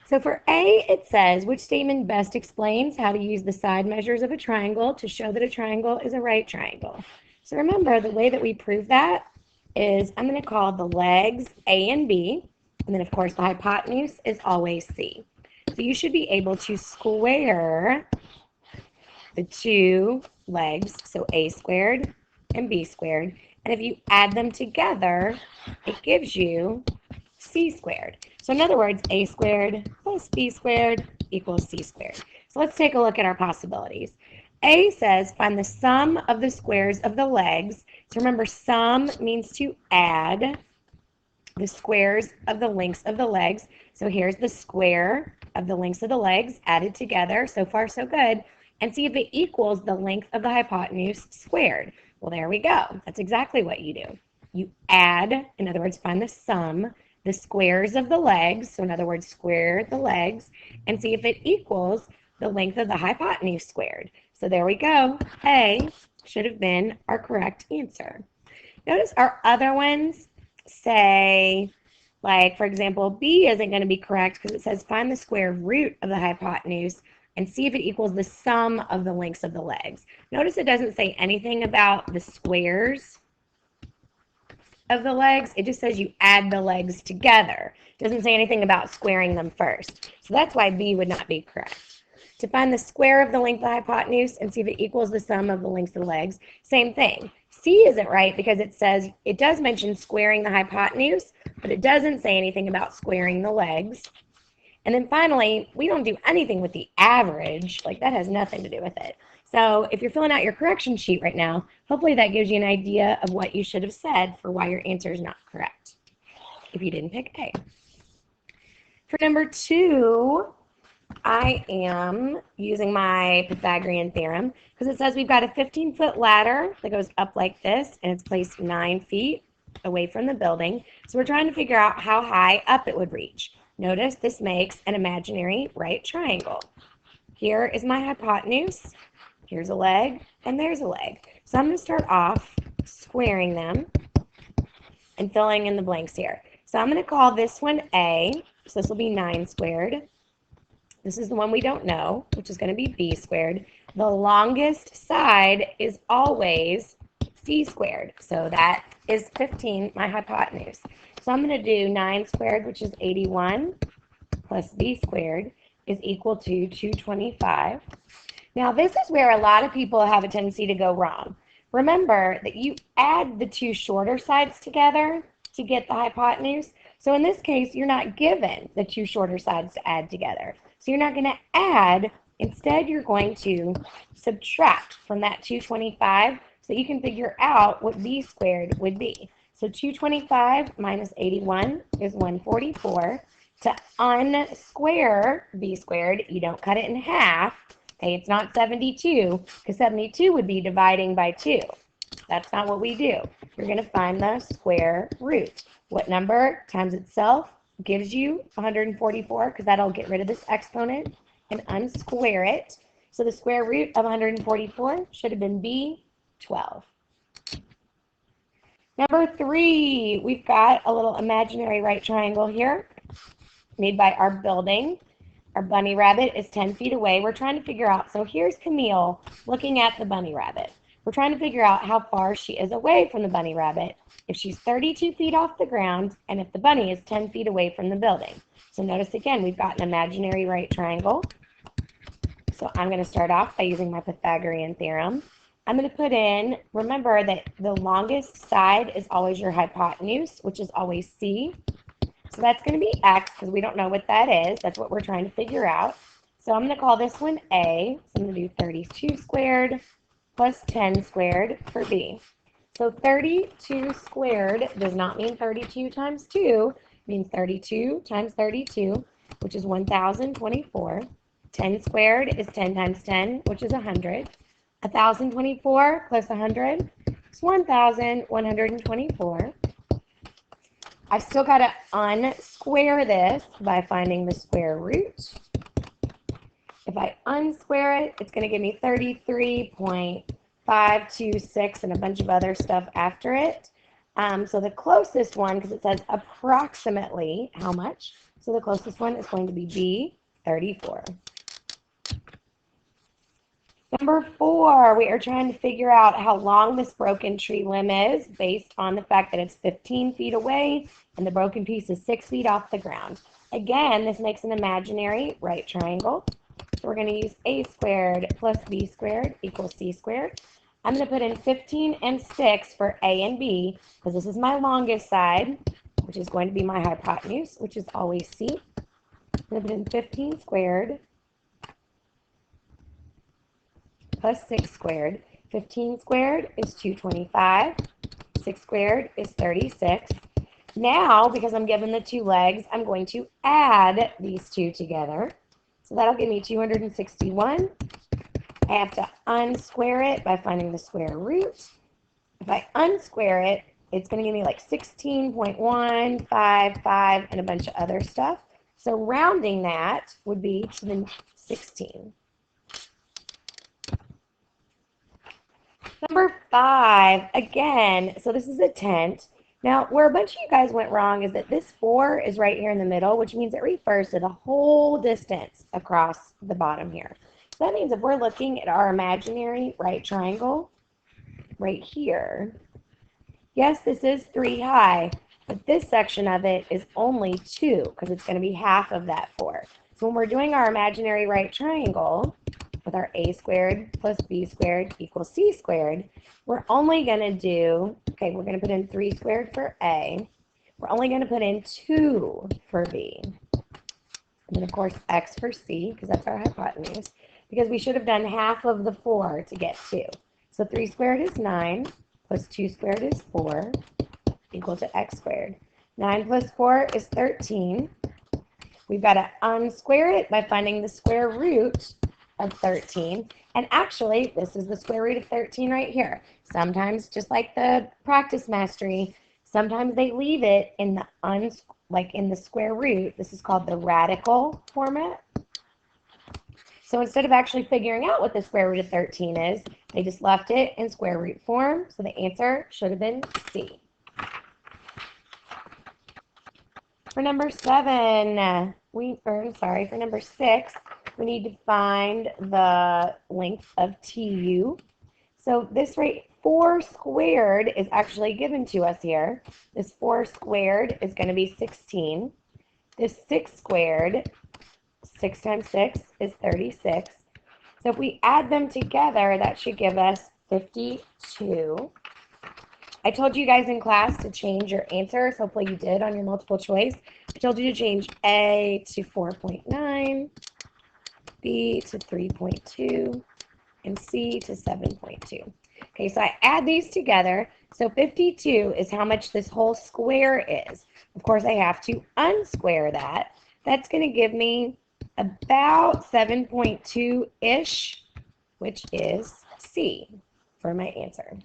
So for A, it says, which statement best explains how to use the side measures of a triangle to show that a triangle is a right triangle? So remember, the way that we prove that is I'm going to call the legs A and B, and then of course the hypotenuse is always C. So you should be able to square the two legs, so A squared and B squared, and if you add them together, it gives you C squared. So in other words, A squared plus B squared equals C squared. So let's take a look at our possibilities. A says find the sum of the squares of the legs. So remember, sum means to add the squares of the lengths of the legs. So here's the square of the lengths of the legs added together. So far, so good. And see if it equals the length of the hypotenuse squared. Well, there we go. That's exactly what you do. You add, in other words, find the sum, the squares of the legs, so in other words, square the legs, and see if it equals the length of the hypotenuse squared. So there we go. A should have been our correct answer. Notice our other ones say, like, for example, B isn't going to be correct because it says find the square root of the hypotenuse and see if it equals the sum of the lengths of the legs. Notice it doesn't say anything about the squares of the legs. It just says you add the legs together. It doesn't say anything about squaring them first. So that's why B would not be correct. To find the square of the length of the hypotenuse and see if it equals the sum of the lengths of the legs, same thing. C isn't right because it says, it does mention squaring the hypotenuse, but it doesn't say anything about squaring the legs. And then finally, we don't do anything with the average. Like, that has nothing to do with it. So if you're filling out your correction sheet right now, hopefully that gives you an idea of what you should have said for why your answer is not correct if you didn't pick A. For number 2, I am using my Pythagorean theorem because it says we've got a 15-foot ladder that goes up like this, and it's placed 9 feet away from the building. So we're trying to figure out how high up it would reach. Notice this makes an imaginary right triangle. Here is my hypotenuse. Here's a leg, and there's a leg. So I'm going to start off squaring them and filling in the blanks here. So I'm going to call this one A. So this will be 9 squared. This is the one we don't know, which is going to be B squared. The longest side is always C squared. So that is 15, my hypotenuse. So I'm going to do 9 squared, which is 81, plus B squared is equal to 225. Now, this is where a lot of people have a tendency to go wrong. Remember that you add the two shorter sides together to get the hypotenuse. So in this case, you're not given the two shorter sides to add together. So you're not going to add. Instead, you're going to subtract from that 225 so you can figure out what B squared would be. So 225 minus 81 is 144. To unsquare B squared, you don't cut it in half. Okay, it's not 72, because 72 would be dividing by 2. That's not what we do. You're going to find the square root. What number times itself gives you 144, because that'll get rid of this exponent and unsquare it. So the square root of 144 should have been B, 12. Number 3, we've got a little imaginary right triangle here made by our building. Our bunny rabbit is 10 feet away. We're trying to figure out, so here's Camille looking at the bunny rabbit. We're trying to figure out how far she is away from the bunny rabbit. If she's 32 feet off the ground, and if the bunny is 10 feet away from the building. So notice again, we've got an imaginary right triangle. So I'm going to start off by using my Pythagorean theorem. I'm going to put in, remember that the longest side is always your hypotenuse, which is always C. So that's going to be X because we don't know what that is. That's what we're trying to figure out. So I'm going to call this one A. So I'm going to do 32 squared plus 10 squared for B. So 32 squared does not mean 32 times 2. It means 32 times 32, which is 1,024. 10 squared is 10 times 10, which is 100. 1,024 plus 100 is 1,124. I've still got to unsquare this by finding the square root. If I unsquare it, it's going to give me 33.526 and a bunch of other stuff after it. So the closest one, because it says approximately how much, So the closest one is going to be B, 34. Number 4, we are trying to figure out how long this broken tree limb is based on the fact that it's 15 feet away and the broken piece is 6 feet off the ground. Again, this makes an imaginary right triangle. So we're going to use a squared plus b squared equals c squared. I'm going to put in 15 and 6 for a and b because this is my longest side, which is going to be my hypotenuse, which is always c. I'm going to put in 15 squared plus 6 squared. 15 squared is 225. 6 squared is 36. Now, because I'm given the two legs, I'm going to add these two together. So that'll give me 261. I have to unsquare it by finding the square root. If I unsquare it, it's going to give me like 16.155 and a bunch of other stuff. So rounding that would be to the 16. Number 5, again, so this is a tent. Now, where a bunch of you guys went wrong is that this 4 is right here in the middle, which means it refers to the whole distance across the bottom here. So that means if we're looking at our imaginary right triangle right here, yes, this is 3 high, but this section of it is only 2 because it's going to be half of that 4. So when we're doing our imaginary right triangle with our a squared plus b squared equals c squared, we're only going to do, okay, we're going to put in 3 squared for a. We're only going to put in 2 for b. And then, of course, x for c, because that's our hypotenuse, because we should have done half of the 4 to get 2. So 3 squared is 9, plus 2 squared is 4, equal to x squared. 9 plus 4 is 13. We've got to unsquare it by finding the square root of 13. And actually, this is the square root of 13 right here. Sometimes, just like the practice mastery, sometimes they leave it in the in the square root. This is called the radical format. So instead of actually figuring out what the square root of 13 is, they just left it in square root form. So the answer should have been C. For number 7, for number 6, we need to find the length of TU. So this 4 squared is actually given to us here. This 4 squared is going to be 16. This 6 squared, 6 times 6 is 36. So if we add them together, that should give us 52. I told you guys in class to change your answers. Hopefully you did on your multiple choice. I told you to change A to 4.9, B to 3.2, and C to 7.2. Okay, so I add these together. So 52 is how much this whole square is. Of course, I have to unsquare that. That's going to give me about 7.2-ish, which is C for my answer.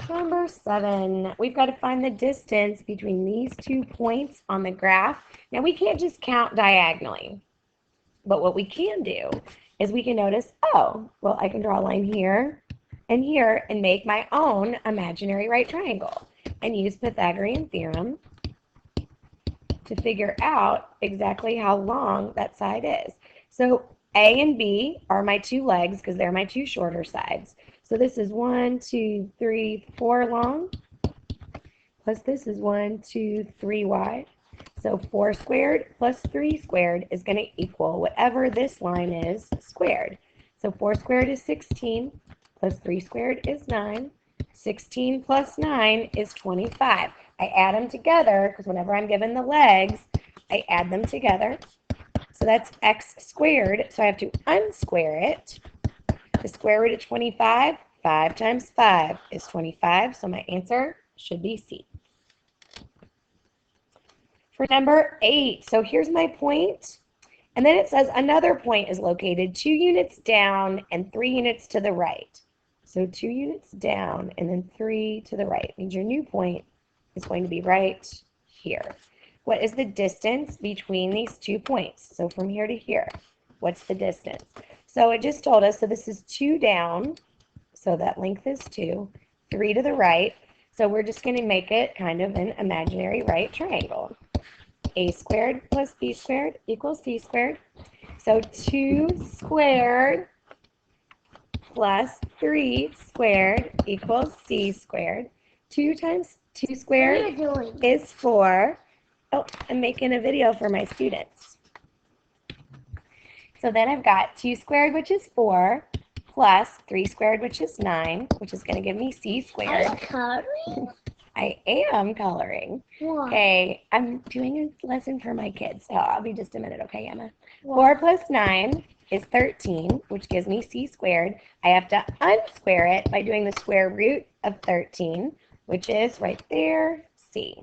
Number 7, we've got to find the distance between these 2 points on the graph. Now, we can't just count diagonally, but what we can do is we can notice, oh, well, I can draw a line here and make my own imaginary right triangle and use Pythagorean theorem to figure out exactly how long that side is. So A and B are my 2 legs because they're my 2 shorter sides. So this is 1, 2, 3, 4 long, plus this is 1, 2, 3 wide. So 4 squared plus 3 squared is going to equal whatever this line is squared. So 4 squared is 16, plus 3 squared is 9. 16 plus 9 is 25. I add them together because whenever I'm given the legs, I add them together. So that's x squared. So I have to unsquare it. The square root of 25, 5 times 5 is 25. So my answer should be C. For number 8, so here's my point. And then it says another point is located 2 units down and 3 units to the right. So 2 units down and then 3 to the right. Means your new point is going to be right here. What is the distance between these 2 points? So from here to here, what's the distance? So it just told us, so this is 2 down, so that length is 2, 3 to the right. So we're just going to make it kind of an imaginary right triangle. A squared plus b squared equals c squared. So 2 squared plus 3 squared equals c squared. 2 times 2 squared is 4. Oh, I'm making a video for my students. So then I've got 2 squared, which is 4, plus 3 squared, which is 9, which is going to give me c squared. Are you coloring? I am coloring. Why? Okay, I'm doing a lesson for my kids, so I'll be just a minute, okay, Emma? 4 plus 9 is 13, which gives me c squared. I have to unsquare it by doing the square root of 13, which is right there, c.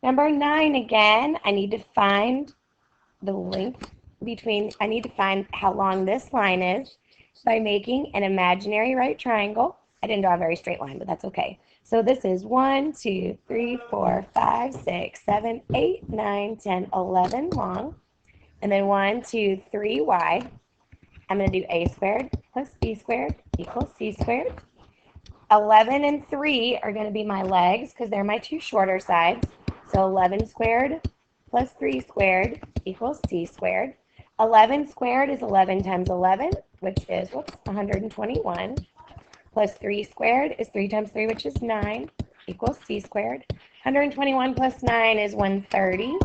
Number 9 again, I need to find the length between, I need to find how long this line is by making an imaginary right triangle. I didn't draw a very straight line, but that's okay. So this is 1, 2, 3, 4, 5, 6, 7, 8, 9, 10, 11 long. And then 1, 2, 3 wide. I'm going to do a squared plus b squared equals c squared. 11 and 3 are going to be my legs because they're my two shorter sides. So 11 squared plus 3 squared equals c squared. 11 squared is 11 times 11, which is, 121. Plus 3 squared is 3 times 3, which is 9, equals c squared. 121 plus 9 is 130.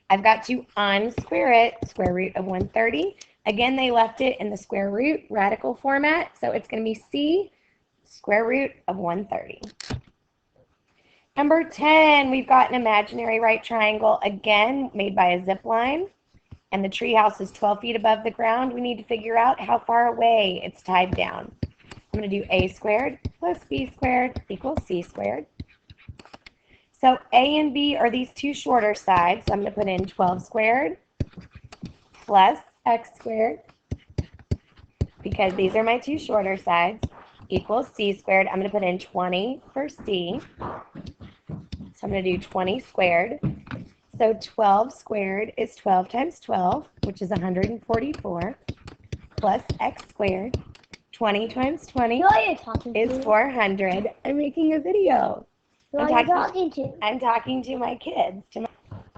I've got to unsquare it, square root of 130. Again, they left it in the square root radical format, so it's going to be c square root of 130. Number 10, we've got an imaginary right triangle, again, made by a zip line, and the tree house is 12 feet above the ground. We need to figure out how far away it's tied down. I'm going to do a squared plus b squared equals c squared. So a and b are these two shorter sides. So I'm going to put in 12 squared plus x squared, because these are my two shorter sides, equals c squared. I'm going to put in 20 for c. So I'm going to do 20 squared. So 12 squared is 12 times 12, which is 144, plus x squared. 20 times 20 is 400. I'm making a video. Who are you talking to? I'm talking to my kids.